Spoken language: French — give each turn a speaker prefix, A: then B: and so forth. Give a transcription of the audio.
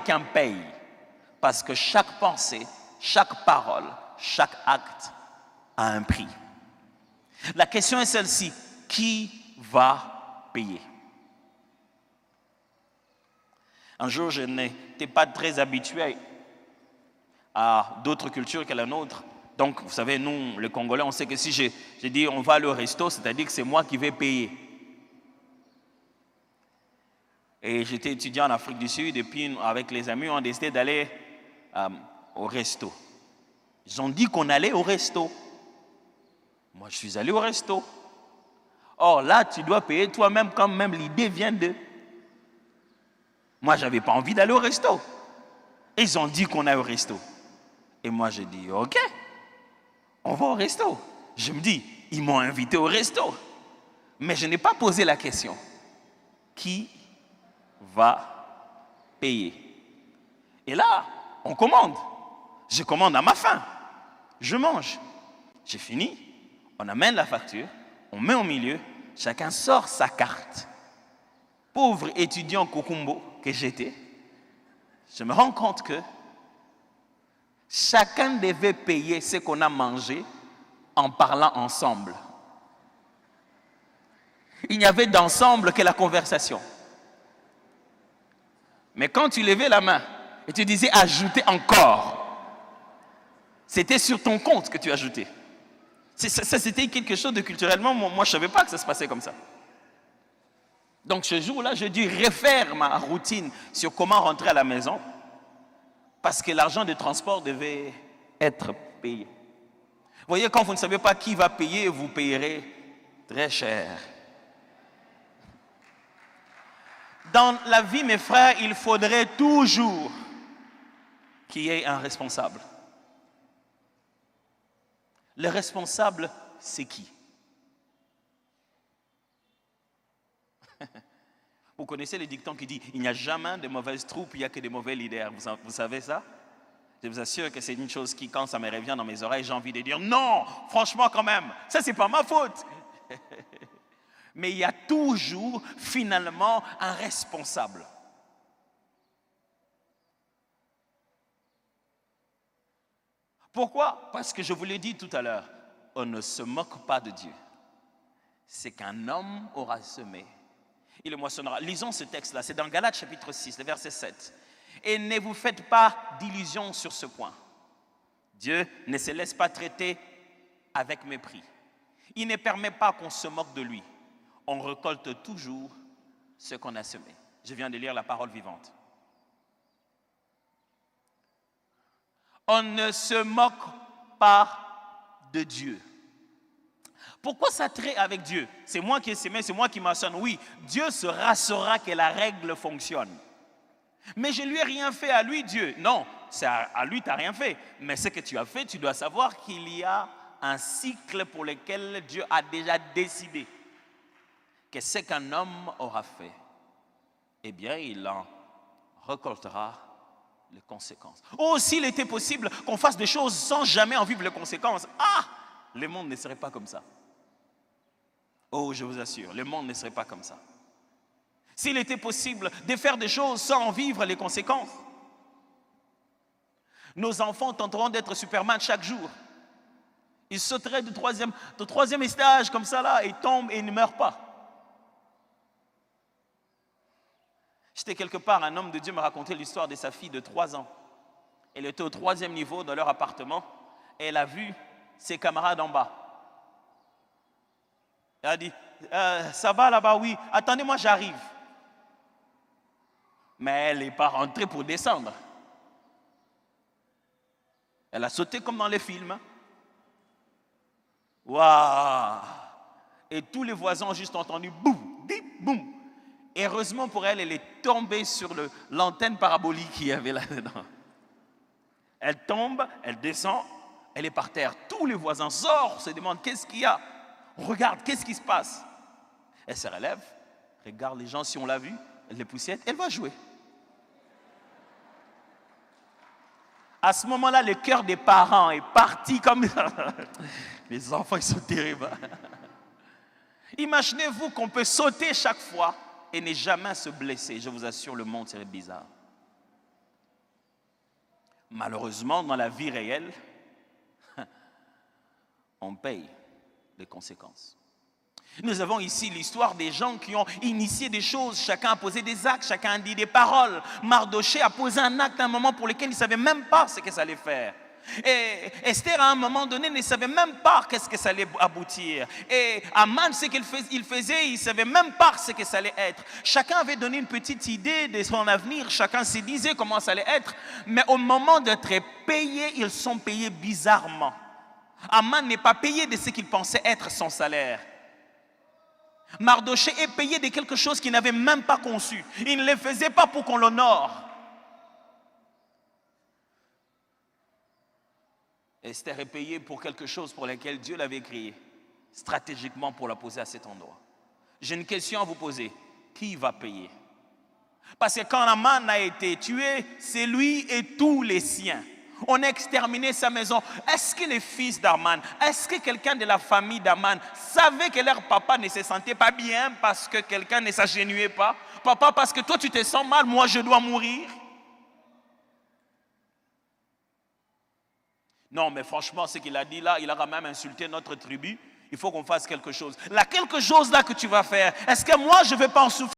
A: quelqu'un paye. Parce que chaque pensée, chaque parole, chaque acte a un prix. La question est celle-ci, qui va payer? Un jour, je n'étais pas très habitué à d'autres cultures que la nôtre. Donc, vous savez, nous, les Congolais, on sait que si j'ai dit on va aller au resto, c'est-à-dire que c'est moi qui vais payer. Et j'étais étudiant en Afrique du Sud et puis avec les amis, on a décidé d'aller au resto. Ils ont dit qu'on allait au resto. Moi, je suis allé au resto. Or, là, tu dois payer toi-même quand même l'idée vient de... Moi, je n'avais pas envie d'aller au resto. Ils ont dit qu'on allait au resto. Et moi, j'ai dit, OK, on va au resto. Je me dis, ils m'ont invité au resto. Mais je n'ai pas posé la question. Qui va payer? Et là, on commande. Je commande à ma faim. Je mange. J'ai fini. On amène la facture. On met au milieu. Chacun sort sa carte. Pauvre étudiant Kokumbo que j'étais, je me rends compte que chacun devait payer ce qu'on a mangé en parlant ensemble. Il n'y avait d'ensemble que la conversation. Mais quand tu levais la main et tu disais ajouter encore, c'était sur ton compte que tu ajoutais. Ça, c'était quelque chose de culturellement, moi je ne savais pas que ça se passait comme ça. Donc ce jour-là, je dû refaire ma routine sur comment rentrer à la maison parce que l'argent de transport devait être payé. Vous voyez, quand vous ne savez pas qui va payer, vous payerez très cher. Dans la vie, mes frères, il faudrait toujours qu'il y ait un responsable. Le responsable, c'est qui? Vous connaissez le dicton qui dit « Il n'y a jamais de mauvaises troupes, il n'y a que de mauvais leaders ». Vous savez ça? Je vous assure que c'est une chose qui, quand ça me revient dans mes oreilles, j'ai envie de dire « Non, franchement quand même, ça c'est pas ma faute ». Mais il y a toujours, finalement, un responsable. Pourquoi? Parce que je vous l'ai dit tout à l'heure, on ne se moque pas de Dieu. C'est qu'un homme aura semé, il le moissonnera. Lisons ce texte-là, c'est dans Galates chapitre 6, le verset 7. Et ne vous faites pas d'illusions sur ce point. Dieu ne se laisse pas traiter avec mépris. Il ne permet pas qu'on se moque de lui. On récolte toujours ce qu'on a semé. Je viens de lire la parole vivante. On ne se moque pas de Dieu. Pourquoi ça traite avec Dieu? C'est moi qui ai semé, c'est moi qui maçonne. Oui, Dieu se rassurera que la règle fonctionne. Mais je ne lui ai rien fait à lui, Dieu. Non, c'est à lui, tu n'as rien fait. Mais ce que tu as fait, tu dois savoir qu'il y a un cycle pour lequel Dieu a déjà décidé que ce qu'un homme aura fait, eh bien, il en récoltera les conséquences. Oh, s'il était possible qu'on fasse des choses sans jamais en vivre les conséquences, le monde ne serait pas comme ça. Oh, je vous assure, le monde ne serait pas comme ça. S'il était possible de faire des choses sans en vivre les conséquences, nos enfants tenteront d'être Superman chaque jour. Ils sauteraient du troisième étage comme ça là, et tombent et ils ne meurent pas. J'étais quelque part, un homme de Dieu me racontait l'histoire de sa fille de 3 ans. Elle était au 3e niveau de leur appartement et elle a vu ses camarades en bas. Elle a dit, ça va là-bas, oui, attendez-moi, j'arrive. Mais elle n'est pas rentrée pour descendre. Elle a sauté comme dans les films. Waouh! Et tous les voisins ont juste entendu boum, bip, boum. Et heureusement pour elle, elle est tombée sur l'antenne parabolique qu'il y avait là-dedans. Elle tombe, elle descend, elle est par terre. Tous les voisins sortent, se demandent qu'est-ce qu'il y a. Regarde, qu'est-ce qui se passe? Elle se relève, regarde les gens si on l'a vu, elle les poussette, elle va jouer. À ce moment-là, le cœur des parents est parti comme ça. Les enfants, ils sont terribles. Imaginez-vous qu'on peut sauter chaque fois et ne jamais se blesser. Je vous assure, le monde serait bizarre. Malheureusement, dans la vie réelle, on paye les conséquences. Nous avons ici l'histoire des gens qui ont initié des choses. Chacun a posé des actes, chacun a dit des paroles. Mardochée a posé un acte à un moment pour lequel il ne savait même pas ce que ça allait faire. Et Esther, à un moment donné, ne savait même pas qu'est-ce que ça allait aboutir. Et Aman, ce qu'il faisait, il ne savait même pas ce que ça allait être. Chacun avait donné une petite idée de son avenir. Chacun se disait comment ça allait être. Mais au moment d'être payés, ils sont payés bizarrement. Aman n'est pas payé de ce qu'il pensait être son salaire. Mardochée est payé de quelque chose qu'il n'avait même pas conçu. Il ne le faisait pas pour qu'on l'honore. Esther est payée pour quelque chose pour lequel Dieu l'avait créé, stratégiquement pour la poser à cet endroit. J'ai une question à vous poser. Qui va payer? Parce que quand Aman a été tué, c'est lui et tous les siens. On a exterminé sa maison. Est-ce que les fils d'Aman, est-ce que quelqu'un de la famille d'Aman savait que leur papa ne se sentait pas bien parce que quelqu'un ne s'agenouillait pas? Papa, parce que toi tu te sens mal, moi je dois mourir? Non, mais franchement, ce qu'il a dit là, il a quand même insulté notre tribu. Il faut qu'on fasse quelque chose. Là, quelque chose là que tu vas faire, est-ce que moi je ne vais pas en souffrir?